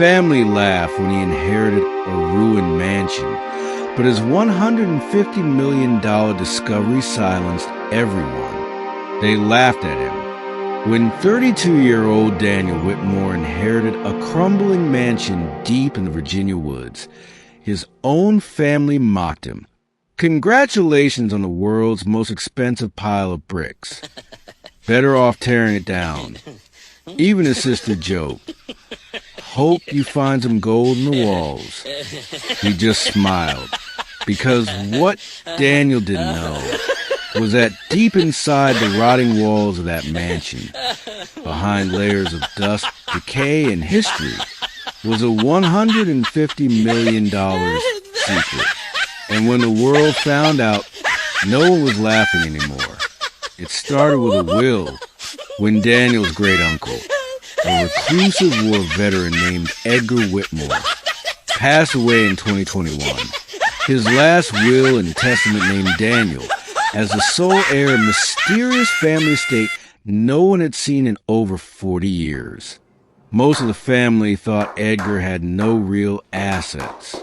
family laughed when he inherited a ruined mansion, but his $150 million discovery silenced everyone. They laughed at him. When 32-year-old Daniel Whitmore inherited a crumbling mansion deep in the Virginia woods, his own family mocked him. "Congratulations on the world's most expensive pile of bricks. Better off tearing it down." Even his sister joked, "Hope you find some gold in the walls." He just smiled, because what Daniel didn't know was that deep inside the rotting walls of that mansion, behind layers of dust, decay, and history, was a $150 million secret. And when the world found out, no one was laughing anymore. It started with a will when Daniel's great-uncle, a reclusive war veteran named Edgar Whitmore, passed away in 2021. His last will and testament named Daniel as the sole heir of a mysterious family estate no one had seen in over 40 years. Most of the family thought Edgar had no real assets.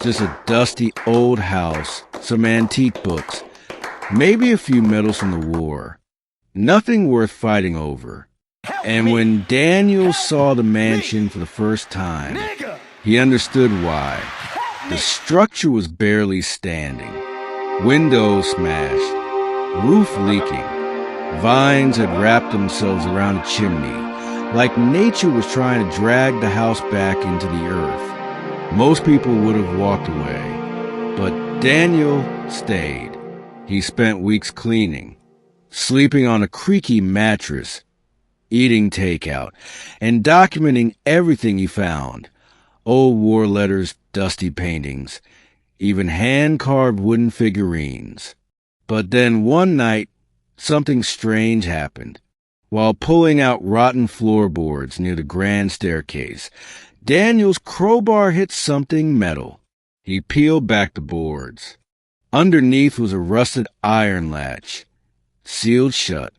Just a dusty old house, some antique books, maybe a few medals from the war. Nothing worth fighting over. And when Daniel saw the mansion for the first time, he understood why. The structure was barely standing. Windows smashed, roof leaking. Vines had wrapped themselves around a chimney, like nature was trying to drag the house back into the earth. Most people would have walked away, but Daniel stayed. He spent weeks cleaning, sleeping on a creaky mattress, eating takeout, and documenting everything he found. Old war letters, dusty paintings, even hand-carved wooden figurines. But then one night, something strange happened. While pulling out rotten floorboards near the grand staircase, Daniel's crowbar hit something metal. He peeled back the boards. Underneath was a rusted iron latch, sealed shut.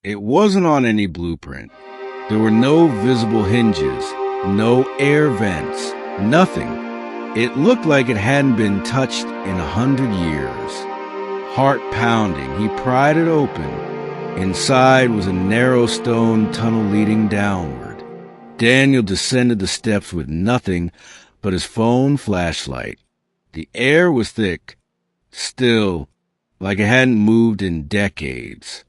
It wasn't on any blueprint. There were no visible hinges, no air vents, nothing. It looked like it hadn't been touched in 100 years. Heart pounding, he pried it open. Inside was a narrow stone tunnel leading downward. Daniel descended the steps with nothing but his phone flashlight. The air was thick, still, like it hadn't moved in decades.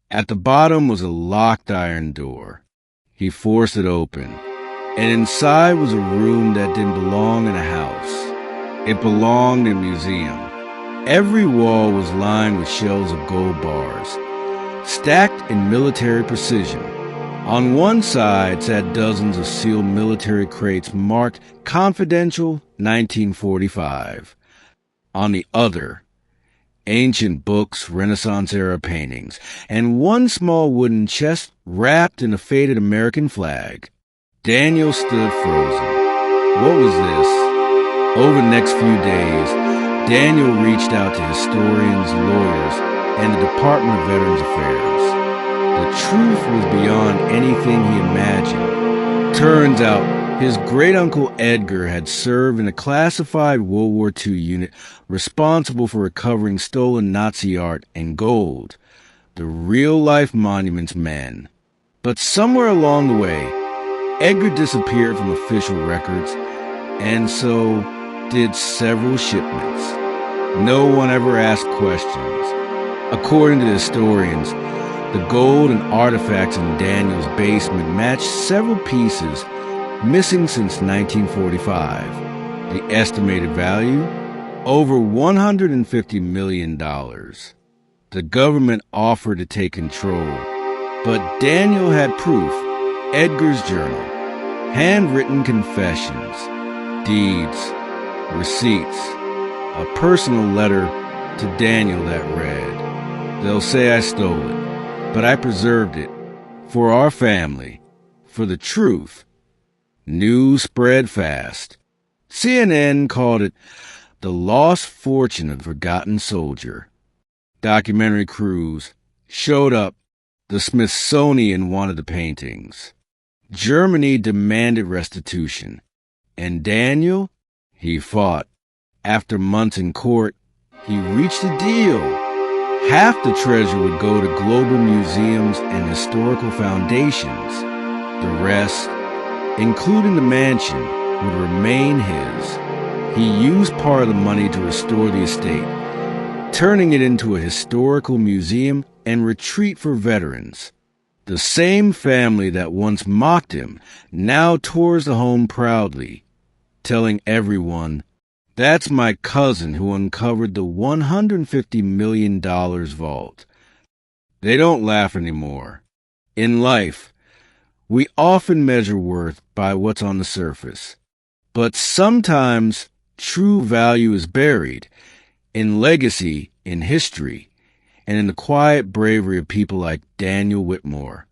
At the bottom was a locked iron door. He forced it open, and inside was a room that didn't belong in a house. It belonged in a museum. Every wall was lined with shelves of gold bars, stacked in military precision. On one side sat dozens of sealed military crates marked Confidential 1945. On the other, ancient books, Renaissance-era paintings, and one small wooden chest wrapped in a faded American flag. Daniel stood frozen. What was this? Over the next few days, Daniel reached out to historians, lawyers, and the Department of Veterans Affairs. The truth was beyond anything he imagined. Turns out, his great-uncle Edgar had served in a classified World War II unit responsible for recovering stolen Nazi art and gold, the real-life monument's men. But somewhere along the way, Edgar disappeared from official records, and so did several shipments. No one ever asked questions. According to the historians, the gold and artifacts in Daniel's basement matched several pieces missing since 1945. The estimated value? Over $150 million. The government offered to take control, but Daniel had proof. Edgar's journal, handwritten confessions, deeds, receipts, a personal letter to Daniel that read, "They'll say I stole it, but I preserved it for our family, for the truth." News spread fast. CNN called it the lost fortune of the forgotten soldier. Documentary crews showed up. The Smithsonian wanted the paintings. Germany demanded restitution. And Daniel, he fought. After months in court, he reached a deal. Half the treasure would go to global museums and historical foundations. The rest, including the mansion, would remain his. He used part of the money to restore the estate, turning it into a historical museum and retreat for veterans. The same family that once mocked him now tours the home proudly, telling everyone, "That's my cousin who uncovered the $150 million vault." They don't laugh anymore. In life, we often measure worth by what's on the surface. But sometimes true value is buried in legacy, in history, and in the quiet bravery of people like Daniel Whitmore.